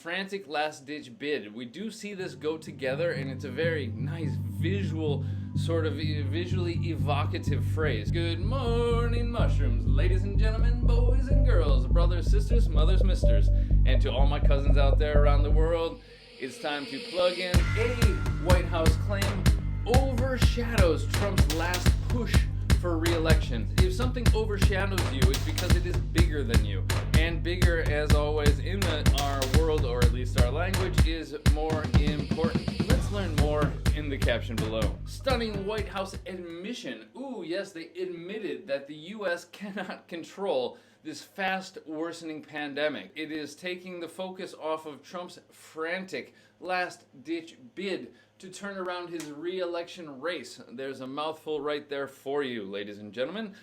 Frantic last-ditch bid. We do see this go together, and it's a very nice visual, sort of visually evocative phrase. Good morning, mushrooms, ladies and gentlemen, boys and girls, brothers, sisters, mothers, misters, and to all my cousins out there around the world, it's time to plug in a White House claim overshadows Trump's last push for re-election. If something overshadows you, it's because it is bigger than you. And bigger, as always, in our world, or at least our language, is more important. Let's learn more in the caption below. Stunning White House admission. Ooh, yes, they admitted that the U.S. cannot control this fast worsening pandemic. It is taking the focus off of Trump's frantic last-ditch bid to turn around his re-election race. There's a mouthful right there for you, ladies and gentlemen.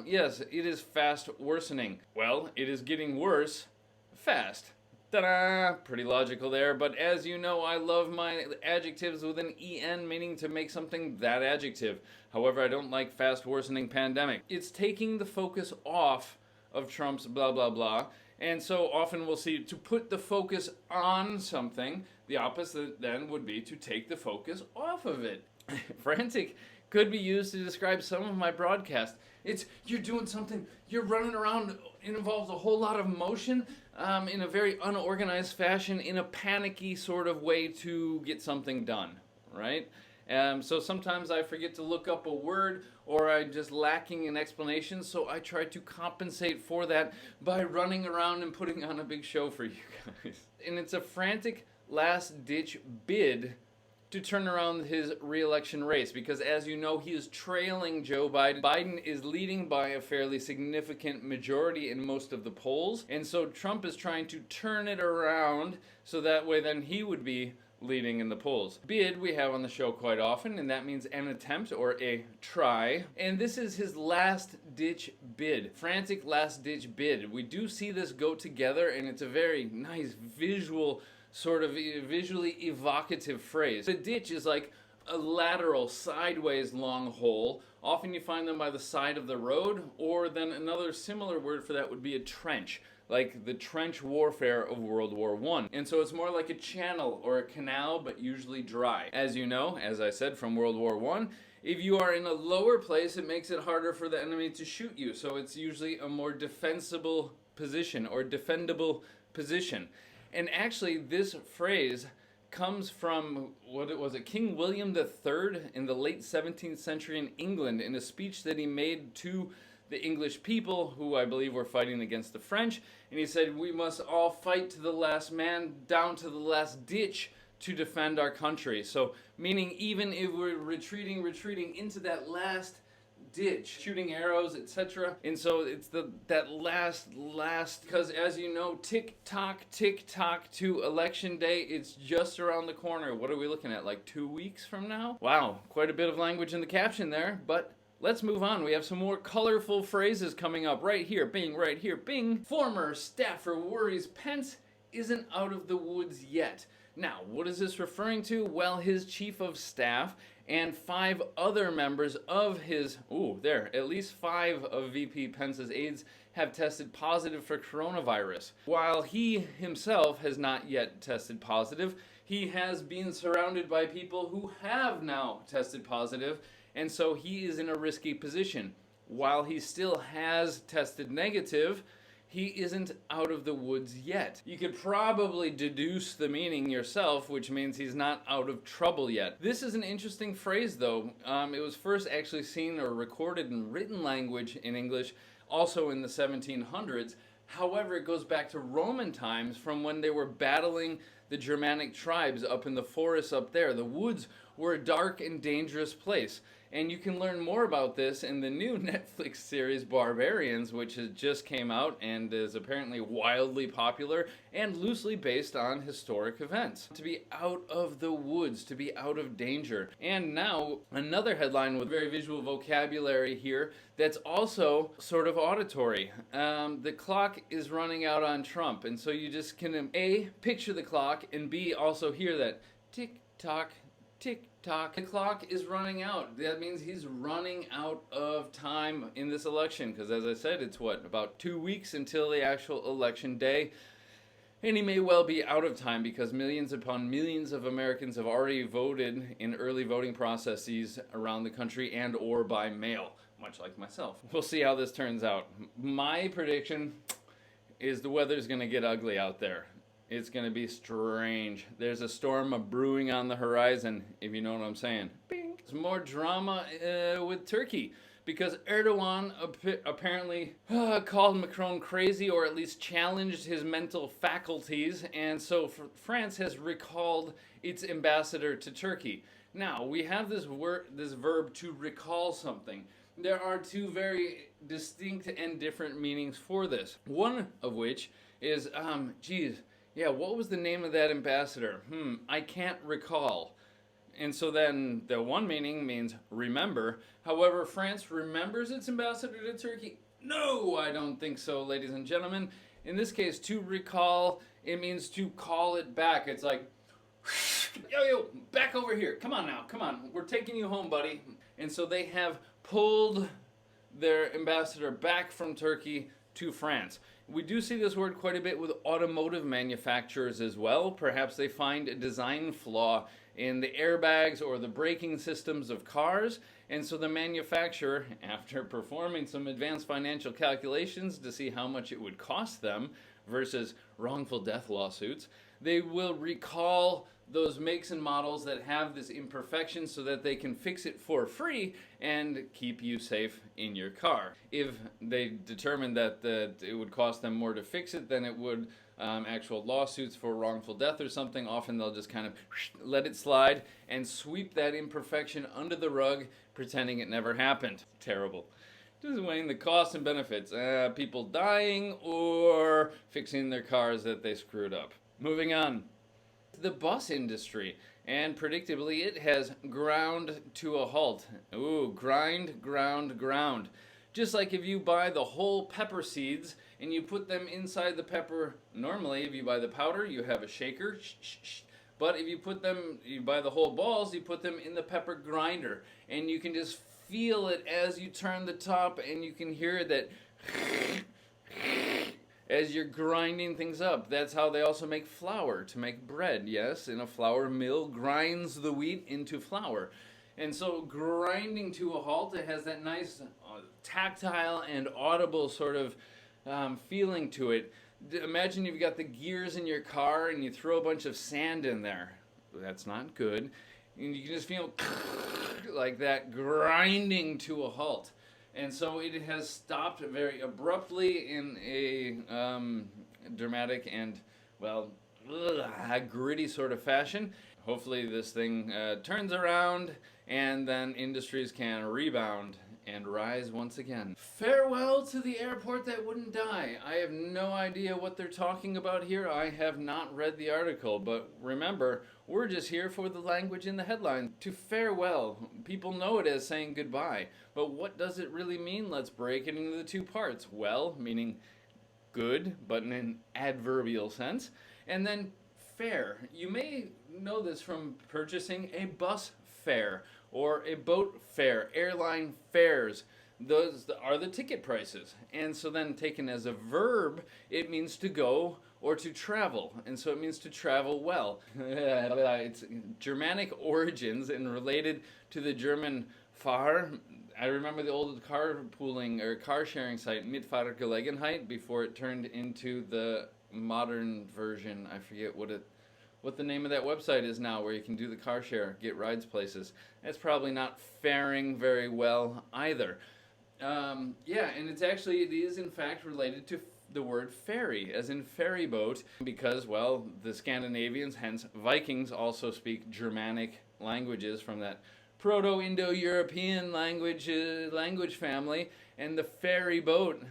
Yes, it is fast worsening. Well, it is getting worse fast. Ta-da! Pretty logical there, but as you know, I love my adjectives with an EN, meaning to make something that adjective. However, I don't like fast worsening pandemic. It's taking the focus off of Trump's blah blah blah, and so often we'll see to put the focus on something. The opposite then would be to take the focus off of it. Frantic could be used to describe some of my broadcasts. It's you're doing something, you're running around, it involves a whole lot of motion in a very unorganized fashion, in a panicky sort of way to get something done, right? So sometimes I forget to look up a word, or I'm just lacking in explanation, so I try to compensate for that by running around and putting on a big show for you guys. And it's a frantic last-ditch bid to turn around his re-election race, because as you know, he is trailing Joe Biden. Biden is leading by a fairly significant majority in most of the polls, and so Trump is trying to turn it around so that way then he would be leading in the polls. Bid we have on the show quite often, and that means an attempt or a try. And this is his last-ditch bid. Frantic last-ditch bid. We do see this go together, and it's a very nice visual, sort of visually evocative phrase. The ditch is like a lateral, sideways long hole. Often you find them by the side of the road, or then another similar word for that would be a trench, like the trench warfare of World War I. And so it's more like a channel or a canal, but usually dry. As you know, as I said from World War I, if you are in a lower place, it makes it harder for the enemy to shoot you. So it's usually a more defensible position or defendable position. And actually, this phrase comes from, King William III in the late 17th century in England, in a speech that he made to the English people, who I believe were fighting against the French, and he said, we must all fight to the last man, down to the last ditch, to defend our country. So, meaning even if we're retreating into that last ditch, shooting arrows, etc. And so it's that last, because as you know, tick tock to election day, it's just around the corner. What are we looking at, like 2 weeks from now? Wow, quite a bit of language in the caption there, but let's move on. We have some more colorful phrases coming up right here. Bing, right here. Bing. Former staffer worries Pence isn't out of the woods yet. Now, what is this referring to? Well, his chief of staff and 5 other members of his, at least 5 of VP Pence's aides have tested positive for coronavirus. While he himself has not yet tested positive, he has been surrounded by people who have now tested positive, and so he is in a risky position. While he still has tested negative, he isn't out of the woods yet. You could probably deduce the meaning yourself, which means he's not out of trouble yet. This is an interesting phrase, though. It was first actually seen or recorded in written language in English, also in the 1700s. However, it goes back to Roman times, from when they were battling the Germanic tribes up in the forests up there. The woods were a dark and dangerous place. And you can learn more about this in the new Netflix series Barbarians, which has just came out and is apparently wildly popular and loosely based on historic events. To be out of the woods, to be out of danger. And now, another headline with very visual vocabulary here that's also sort of auditory. The clock is running out on Trump, and so you just can A, picture the clock, and B, also hear that tick-tock, tick-tock. The clock is running out. That means he's running out of time in this election, because as I said, it's about 2 weeks until the actual election day. And he may well be out of time because millions upon millions of Americans have already voted in early voting processes around the country and or by mail, much like myself. We'll see how this turns out. My prediction is the weather's going to get ugly out there. It's going to be strange. There's a storm brewing on the horizon, if you know what I'm saying. Bing. Some more drama with Turkey, because Erdogan apparently called Macron crazy, or at least challenged his mental faculties, and so France has recalled its ambassador to Turkey. Now, we have this verb to recall something. There are two very distinct and different meanings for this. One of which is, what was the name of that ambassador? I can't recall. And so then the one meaning means remember. However, France remembers its ambassador to Turkey? No, I don't think so, ladies and gentlemen. In this case, to recall, it means to call it back. It's like, yo, back over here. Come on now, come on. We're taking you home, buddy. And so they have pulled their ambassador back from Turkey to France. We do see this word quite a bit with automotive manufacturers as well. Perhaps they find a design flaw in the airbags or the braking systems of cars, and so the manufacturer, after performing some advanced financial calculations to see how much it would cost them versus wrongful death lawsuits, they will recall those makes and models that have this imperfection so that they can fix it for free and keep you safe in your car. If they determine that it would cost them more to fix it than it would actual lawsuits for wrongful death or something, often they'll just kind of let it slide and sweep that imperfection under the rug, pretending it never happened. Terrible. Just weighing the costs and benefits. People dying or fixing their cars that they screwed up. Moving on. The bus industry, and predictably it has ground to a halt. Ooh, ground. Just like if you buy the whole pepper seeds and you put them inside the pepper, normally if you buy the powder, you have a shaker, but if you buy the whole balls, you put them in the pepper grinder, and you can just feel it as you turn the top, and you can hear that as you're grinding things up. That's how they also make flour, to make bread, yes, in a flour mill, grinds the wheat into flour. And so grinding to a halt, it has that nice tactile and audible sort of feeling to it. Imagine you've got the gears in your car and you throw a bunch of sand in there. That's not good. And you can just feel like that grinding to a halt. And so it has stopped very abruptly in a dramatic and, gritty sort of fashion. Hopefully this thing turns around and then industries can rebound and rise once again. Farewell to the airport that wouldn't die. I have no idea what they're talking about here. I have not read the article, but remember, we're just here for the language in the headline. To farewell, people know it as saying goodbye, but what does it really mean? Let's break it into the two parts. Well, meaning good, but in an adverbial sense, and then fare. You may know this from purchasing a bus fare or a boat fare, airline fares. Those are the ticket prices. And so then taken as a verb, it means to go or to travel. And so it means to travel well. It's Germanic origins and related to the German Fahr. I remember the old carpooling or car sharing site, Mitfahrgelegenheit, before it turned into the modern version. I forget what the name of that website is now, where you can do the car share, get rides places. That's probably not faring very well either. And it is in fact related to the word ferry, as in ferry boat, because, the Scandinavians, hence Vikings, also speak Germanic languages from that Proto-Indo-European language family, and the ferry boat,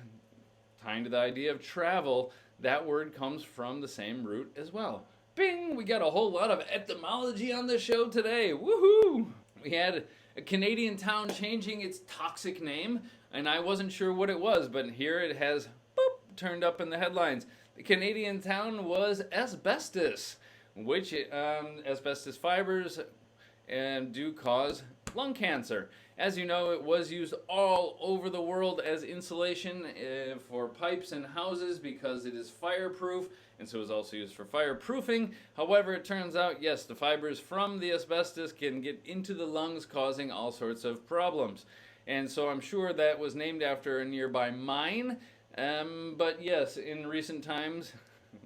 tying to the idea of travel, that word comes from the same root as well. Bing! We got a whole lot of etymology on the show today. Woohoo! We had a Canadian town changing its toxic name, and I wasn't sure what it was, but here it has turned up in the headlines. The Canadian town was asbestos, which asbestos fibers do cause lung cancer. As you know, it was used all over the world as insulation for pipes and houses because it is fireproof and so it was also used for fireproofing. However, it turns out, yes, the fibers from the asbestos can get into the lungs, causing all sorts of problems. And so I'm sure that was named after a nearby mine. But yes, in recent times,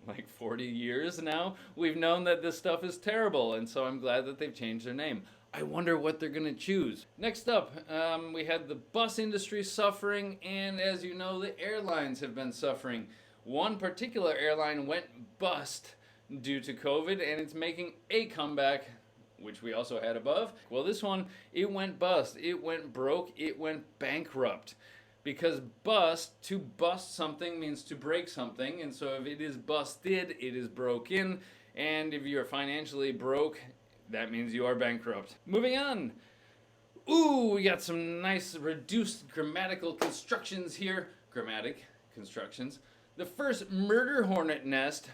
like 40 years now, we've known that this stuff is terrible, and so I'm glad that they've changed their name. I wonder what they're gonna choose. Next up, we had the bus industry suffering, and as you know, the airlines have been suffering. One particular airline went bust due to COVID, and it's making a comeback, which we also had above. Well, this one, it went bust, it went broke, it went bankrupt. Because to bust something means to break something, and so if it is busted, it is broken, and if you are financially broke, that means you are bankrupt. Moving on. Ooh, we got some nice reduced grammatical constructions here. Grammatic constructions. The first murder hornet nest,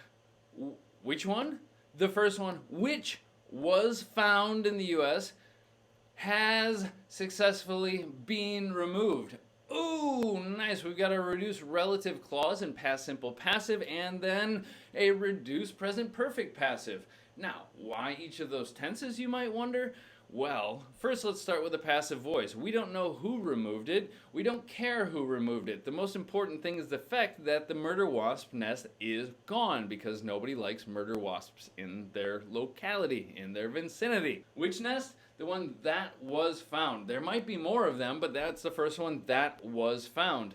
which one? The first one, which was found in the US, has successfully been removed. Ooh, nice. We've got a reduced relative clause in past simple passive and then a reduced present perfect passive. Now, why each of those tenses, you might wonder? Well, first let's start with the passive voice. We don't know who removed it. We don't care who removed it. The most important thing is the fact that the murder wasp nest is gone because nobody likes murder wasps in their locality, in their vicinity. Which nest? The one that was found. There might be more of them, but that's the first one that was found.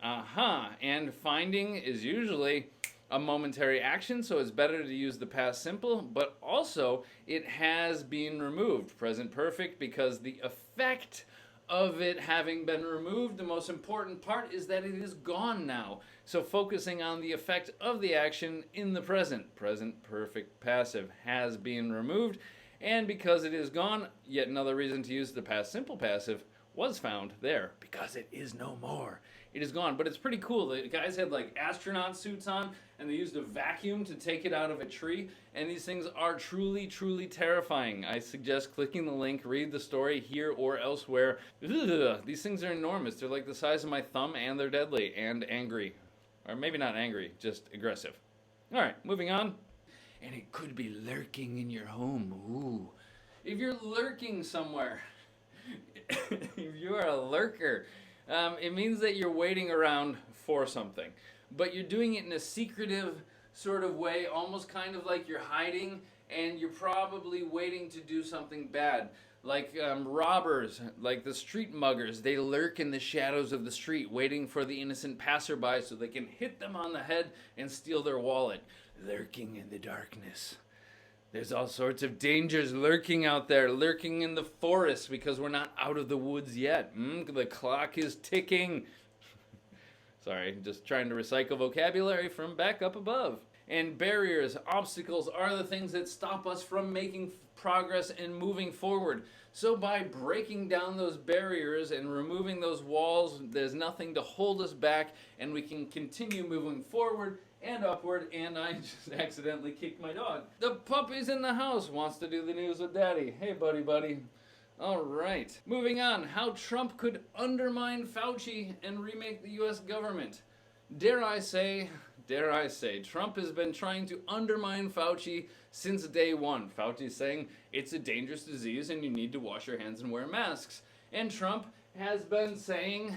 And finding is usually a momentary action, so it's better to use the past simple, but also it has been removed. Present perfect, because the effect of it having been removed, the most important part is that it is gone now. So focusing on the effect of the action in the present. Present perfect passive has been removed. And because it is gone, yet another reason to use the past simple passive was found there, because it is no more. It is gone, but it's pretty cool. The guys had like astronaut suits on, and they used a vacuum to take it out of a tree, and these things are truly, truly terrifying. I suggest clicking the link, read the story here or elsewhere. Ugh, these things are enormous. They're like the size of my thumb, and they're deadly and angry. Or maybe not angry, just aggressive. All right, moving on. And it could be lurking in your home. Ooh. If you're lurking somewhere, if you are a lurker, it means that you're waiting around for something. But you're doing it in a secretive sort of way, almost kind of like you're hiding, and you're probably waiting to do something bad. Like robbers, like the street muggers, they lurk in the shadows of the street, waiting for the innocent passerby so they can hit them on the head and steal their wallet. Lurking in the darkness. There's all sorts of dangers lurking out there, lurking in the forest because we're not out of the woods yet. The clock is ticking. Sorry, just trying to recycle vocabulary from back up above. And barriers, obstacles are the things that stop us from making progress and moving forward. So by breaking down those barriers and removing those walls, there's nothing to hold us back, and we can continue moving forward and upward. And I just accidentally kicked my dog. The puppy's in the house, wants to do the news with daddy. Hey buddy. All right, moving on. How Trump could undermine Fauci and remake the US government. Dare I say, Trump has been trying to undermine Fauci since day one. Fauci's saying it's a dangerous disease and you need to wash your hands and wear masks. And Trump has been saying,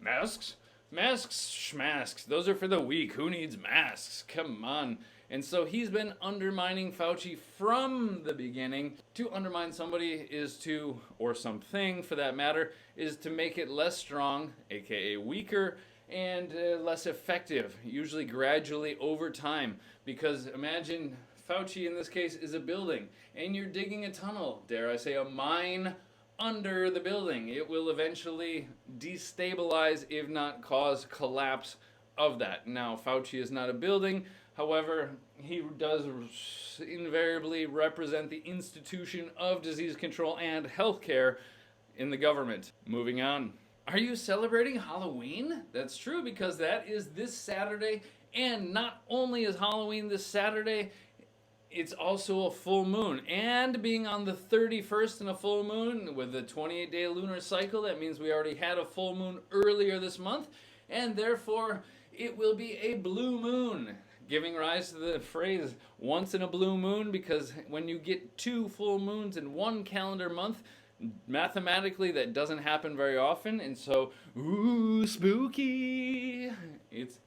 masks, schmasks, those are for the weak. Who needs masks? Come on. And so he's been undermining Fauci from the beginning. To undermine somebody is to, or something for that matter, is to make it less strong, aka weaker, and less effective, usually gradually over time. Because imagine Fauci in this case is a building, and you're digging a tunnel, dare I say a mine, under the building. It will eventually destabilize, if not cause collapse of that. Now, Fauci is not a building, however, he does invariably represent the institution of disease control and healthcare in the government. Moving on. Are you celebrating Halloween? That's true, because that is this Saturday, and not only is Halloween this Saturday, it's also a full moon. And being on the 31st in a full moon with a 28-day lunar cycle, that means we already had a full moon earlier this month, and therefore it will be a blue moon. giving rise to the phrase once in a blue moon, because when you get 2 full moons in 1 calendar month, mathematically that doesn't happen very often, and so, ooh, spooky. It's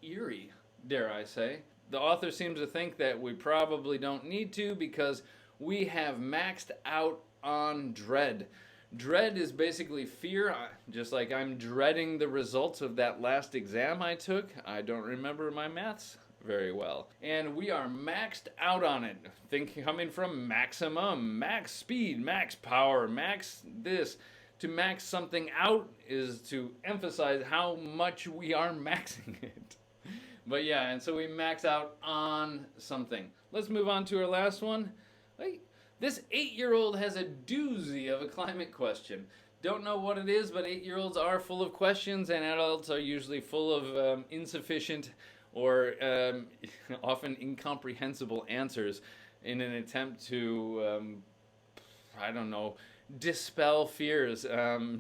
eerie, dare I say. The author seems to think that we probably don't need to because we have maxed out on dread. Dread is basically fear, just like I'm dreading the results of that last exam I took. I don't remember my maths very well. And we are maxed out on it. Think coming from maximum, max speed, max power, max this. To max something out is to emphasize how much we are maxing it. But yeah, and so we max out on something. Let's move on to our last one. This 8-year-old has a doozy of a climate question. Don't know what it is, but 8-year-olds are full of questions, and adults are usually full of insufficient or often incomprehensible answers in an attempt to, dispel fears,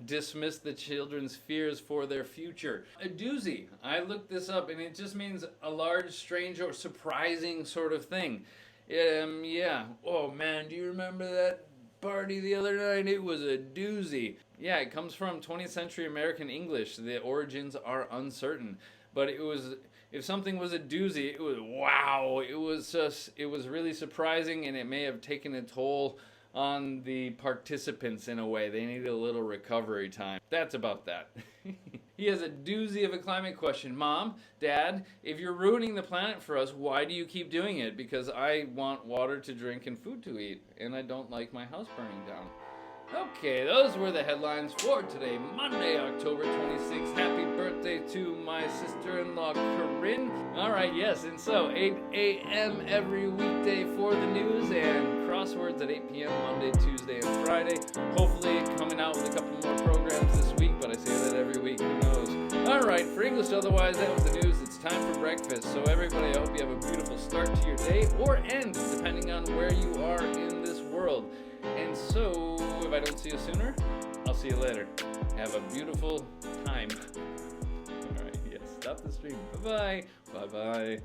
dismiss the children's fears for their future. A doozy. I looked this up, and it just means a large, strange, or surprising sort of thing. Yeah. Oh man, do you remember that party the other night? It was a doozy. Yeah, it comes from 20th century American English. The origins are uncertain. But it was, if something was a doozy, it was wow. It was really surprising, and it may have taken a toll on the participants in a way. They needed a little recovery time. That's about that. He has a doozy of a climate question. Mom, Dad, if you're ruining the planet for us, why do you keep doing it? Because I want water to drink and food to eat, and I don't like my house burning down. Okay, those were the headlines for today, Monday, October 26th. Happy birthday to my sister-in-law, Corinne. All right, yes, and so 8 a.m. every weekday for the news and crosswords at 8 p.m. Monday, Tuesday, and Friday. Hopefully coming out with a couple more programs this week, but I say that every week, who knows. All right, for English Otherwise, that was the news. It's time for breakfast. So everybody, I hope you have a beautiful start to your day, or end, depending on where you are in this world. And so, if I don't see you sooner, I'll see you later. Have a beautiful time. All right, yes, stop the stream. Bye-bye. Bye-bye.